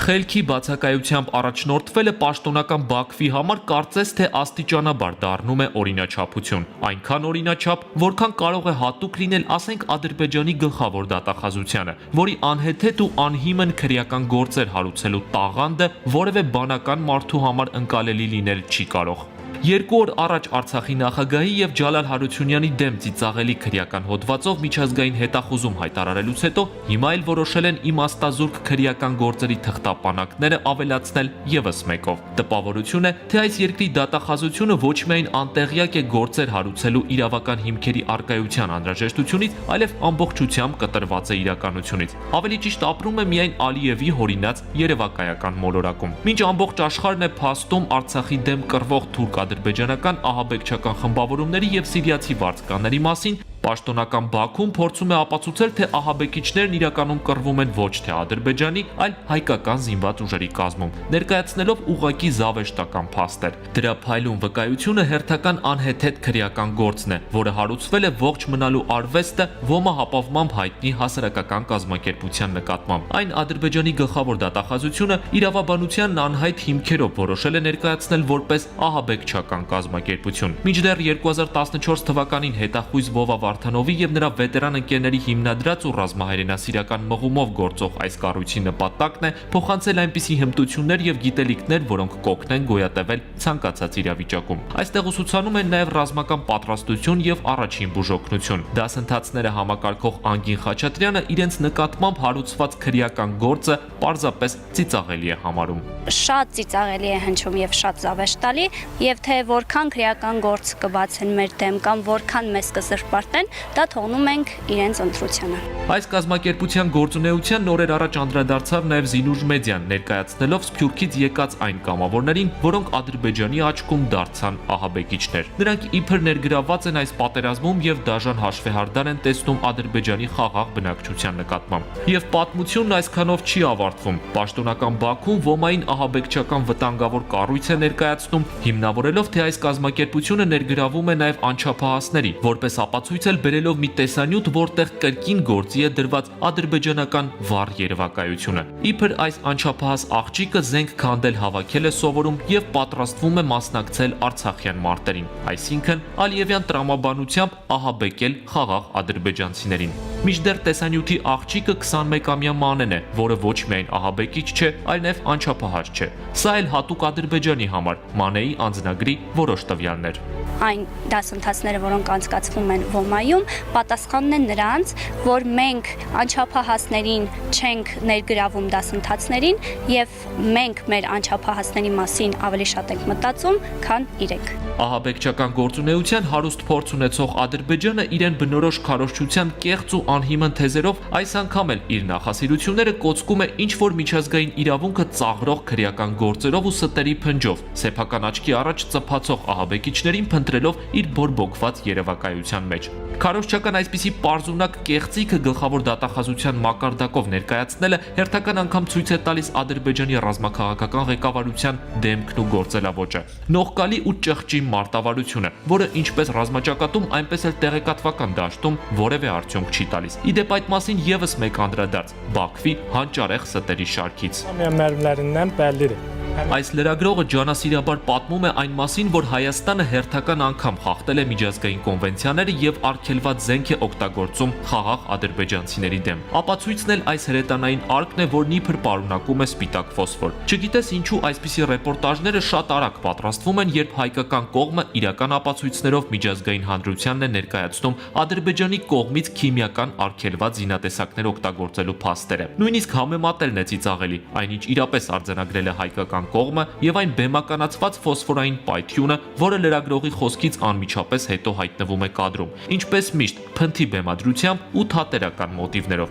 Խելքի բացակայությամբ առաջնորդվելը պաշտոնական Բաքվի համար կարծես թե աստիճանաբար դառնում է օրինաչափություն։ Այնքան օրինաչափ, որքան կարող է հատուկ լինել, ասենք, Ադրբեջանի գլխավոր դատախազությանը, որի անհեթեթ ու անհիմն քրեական գործեր հարուցելու տաղանդը որևէ բանական մարդու համար ընկալելի լինել չի կարող։ 2 օր առաջ Արցախի նախագահի եւ Ջալալ Հարությունյանի դեմ ծիծաղելի քրեական հոդվածով միջազգային հետախուզում հայտարարելուց հետո հիմա էլ որոշել են իմաստազուրկ քրեական գործերի թղթապանակները ավելացնել եւս մեկով։ Տպավորություն է, թե այս երկրի դատախազությունը ոչ միայն անտեղյակ է գործեր հարուցելու իրավական հիմքերի արկայության անհրաժեշտությունից, այլև ամբողջությամբ կտրված է իրականությունից։ Ավելի ճիշտ ապրում է միայն Ալիևի հորինած երևակայական մոլորակում։ Մինչ ամբողջ աշխարհն է փաստում Արցախի դեմ կռվող թուրք-ադրբեջանական ահաբեկչական խմբավորումների եւ սիրիացի վարձկանների մասին, պաշտոնական Բաքուն փորձում է ապացուցել, թե ահաբեկիչներն իրականում կռվում են ոչ թե Ադրբեջանի, այլ հայկական զինված ուժերի կազմում, ներկայացնելով ուղղակի զավեշտական փաստեր։ Դրա փայլուն վկայությունը հերթական անհեթեթ քրեական գործն է, որը հարուցվել է ողջ մնալու արվեստը ոմահապավմամբ հայտնի հասարակական կազմակերպության նկատմամբ։ Այն Ադրբեջանի գլխավոր դատախազությունը իրավաբանությանն անհայտ հիմքերով որոշել է ներկայացնել որպես ահաբեկչական կազմակերպություն։ Մինչդեռ 2014 թվականին հետախույզ Վովա Վարդանովի եւ նրա վետերան ընկերների հիմնադրած ու ռազմահայրենասիրական մղումով գործող այս կառույցի նպատակն է փոխանցել այնպիսի հմտություններ եւ գիտելիքներ, որոնք կօգնեն գոյատևել ցանկացած իրավիճակում։ Այստեղ ուսուցանում են նաեւ ռազմական պատրաստություն եւ առաջին բուժօգնություն։ Դասընթացները համակարգող Անգին Խաչատրյանը իրենց նկատմամբ հարուցված քրեական գործը պարզապես ծիծաղելի է համարում։ Շատ ծիծաղելի է հնչում եւ շատ զավեշտալի, եւ թե որքան քրեական գործ կբացեն մեր դեմ կամ որքան մեզ կզրպարտեն, դա թողնում ենք իրենց ընտրությանը։ Այս կազմակերպության գործունեության նորեր առաջ անդրադարձավ նաև Զինուժ մեդիան, ներկայացնելով Սփյուռքից եկած այն կամավորներին, որոնք Ադրբեջանի աչքում դարձան ահաբեկիչներ։ Նրանք իբր ներգրավված են այս պատերազմում եւ դաժան հաշվեհարդար են տեսնում Ադրբեջանի խաղաղ բնակչության նկատմամբ։ Եվ պատմությունն այսքանով չի ավարտվում։ Պաշտոնական Բաքուն ոմային ահաբեկչական վտանգավոր կառույց է ներկայացնում, հիմնավորելով, թե այս կազմակերպությունը ներգրավում է նաև անչափահասների, որպես ապացույց էլ բերելով մի տեսանյութ, որտեղ կրկին գործի է դրված ադրբեջանական վառ երևակայությունը։ Իբր այս անչափահաս աղջիկը զենք քանդել հավաքել է սովորում եւ պատրաստվում է մասնակցել արցախյան մարտերին, այսինքն Ալիևյան տրամաբանությամբ ահաբեկել խաղաղ ադրբեջանցիներին։ Մինչդեռ տեսանյութի աղջիկը 21-ամյա Մանեն է, որը ոչ միայն ահաբեկիչ չէ, այլ նաև անչափահաս չէ։ Սա էլ հատուկ Ադրբեջանի համար Մանեի անձնագրի որոշ տվյալներ։ Այն դասընթացները, որոնք անցկացվում են Ոմայում, պատասխանն են նրանց, որ մենք անչափահասներին չենք ներգրավում դասընթացներին եւ մենք մեր անչափահասների մասին ավելի շատ ենք մտածում, քան իրենք։ Ահաբեկչական գործունեության հարուստ փորձ ունեցող Ադրբեջանը իրեն բնորոշ քարոզչության կեղծ ու անհիմն թեզերով այս անգամ էլ իր նախասիրությունները կոծկում է ինչ-որ միջազգային իրավունքը ծաղրող քրեական գործերով ու ստերի փնջով, սեփական աչքի առաջ ծփացող ահաբեկիչներին փնտրելով իր բորբոքված երևակայության մեջ։ Քարոզչական այսպիսի պարզունակ կեղծիքը գլխավոր դատախազության մակարդակով ներկայացնելը հերթական անգամ ցույց է տալիս Ադրբեջանի ռազմաքաղաքական ղեկավարության դեմքն ու գործելավոճը։ Նողկալի ու ճղճի մարտավարությունը, որը ինչպես ռազմաճակատում, այնպես էլ տեղեկատվական դաշտում որևէ արդյունք չի տալիս։ Իդեպ այդ մասին եւս մեկ անդրադարձ Բաքվի հանճարեղ ստերի շարքից։ Մերվլerindən բəllidir։ Այս լրագրողը ջանասիրաբար պատմում է այն մասին, որ Հայաստանը հերթական անգամ խախտել է միջազգային կոնվենցիաները եւ արգելված զենք է օգտագործում խաղաղ ադրբեջանցիների դեմ։ Ապացույցն էլ այս հրետանային արկն է, որն իբր պարունակում է սպիտակ ֆոսֆոր։ Չգիտես ինչու այսպիսի ռեպորտաժները շատ արագ պատրաստվում են, երբ հայկական կողմը իրական ապացույցներով միջազգային հանրությանն է ներկայացնում Ադրբեջանի կողմից քիմիական արգելված զինատեսակներ օգտագործելու փաստերը։ Նույնիսկ համեմատելն է ծիծաղելի, այնինչ իրապես արձանագրել է հայկական կողմը եւ այն բեմականացված ֆոսֆորային պայթյունը, որը լրագրողի խոսքից անմիջապես հետո հայտնվում է կադրում, ինչպես միշտ փնթի բեմադրությամբ ու թատերական մոտիվներով։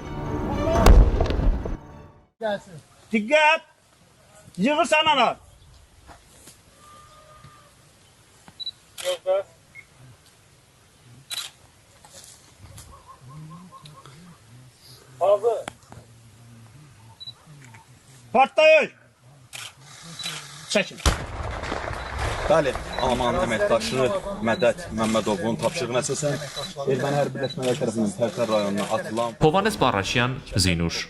Diqqət! Yığırsan ana! Hazır! Partlayış! Çəkin! Bəli, Alman əməkdaşı Mədət Məmmədovun tapşırığına əsasən erməni hərbi birləşmələri tərəfindən Tərtər rayonuna atılan Հովանես Բարաշյան, Զինուշ